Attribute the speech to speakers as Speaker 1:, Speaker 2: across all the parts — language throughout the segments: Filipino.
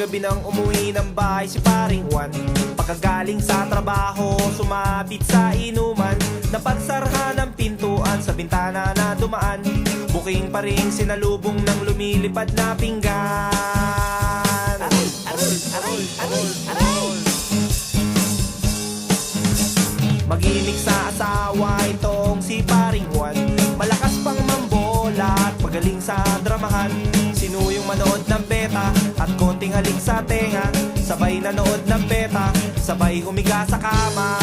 Speaker 1: gabi nang umuwi ng bahay si paring Juan. Pagkagaling sa trabaho, sumabit sa inuman. Napagsarhan ng pintuan sa bintana na dumaan. Buking pa rin sinalubong ng lumilipad na pinggan. Aray, aray, aray, aray, aray. Magimik sa asawa itong si paring Juan. Malakas pang mambola at magaling sa dramahan. Sinuyong manood ng beta at konting halik sa tenga. Sabay nanood ng beta, sabay humiga sa kama.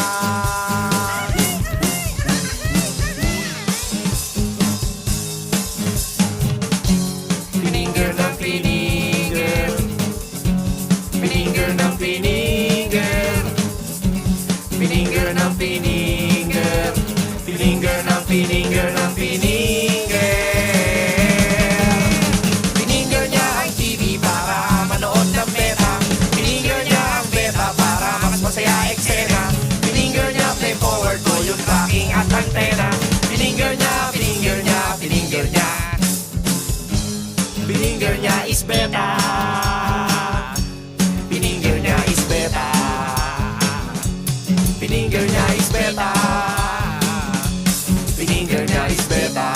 Speaker 1: Pininger ng pininger, pininger ng pininger, pininger ng pininger, pininger ng pininger ng pininger. Pininger niya ang TV para manood ng beta. Pininger niya ang beta para mas masaya eksena. Pininger niya play forward, volume tracking at antena. Pininger niya, pininger niya, pininger niya. Pininger niya is beta. Pininger niya is beta. Pininger niya is beta. Pininger niya is beta.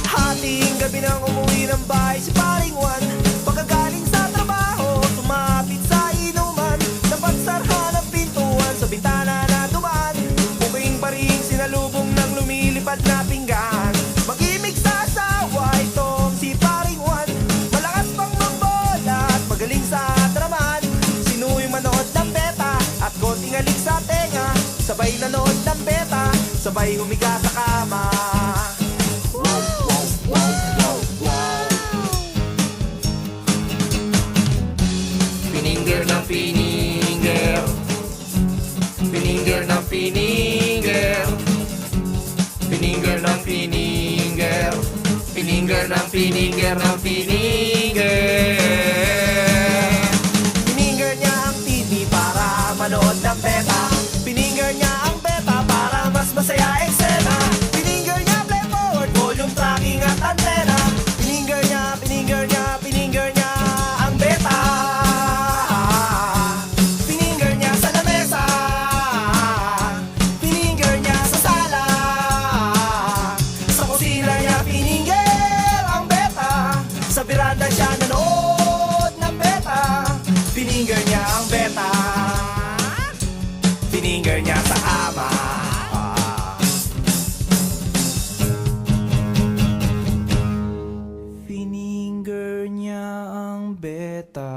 Speaker 1: Hating gabi nang umuwi ng bahay si paring Juan. Pagkagaling sa trabaho, sumapit sa inuman. Napagsarhan ng pintuan sa bintana na dumaan. Buking pa rin sinalubong ng lumilipad na pinggan. Mag-imik sa asawa itong si paring Juan. Malakas pang mambola at magaling sa dramahan. Sinuyong manood ng beta at konting halik sa tenga. Sabay nanood ng beta, sabay humiga sa kama. Pininger ng pininger, pininger ng pininger, pininger ng pininger, pininger ng pininger ng pininger. Pininger niya ang TV para manood ng beta. Pininger niya ang beta para mas masaya eksena. Pininger niya play forward, volume tracking at antena. Pininger niya, pininger niya, pininger niya ang beta. Pininger niya sa lamesa. Pininger niya sa sala. Sa kusina niya pininger ang beta. Sa biranda siya nanood ng beta. Pininger niya ang beta. Pininger niya sa ama. Pininger niya ang beta.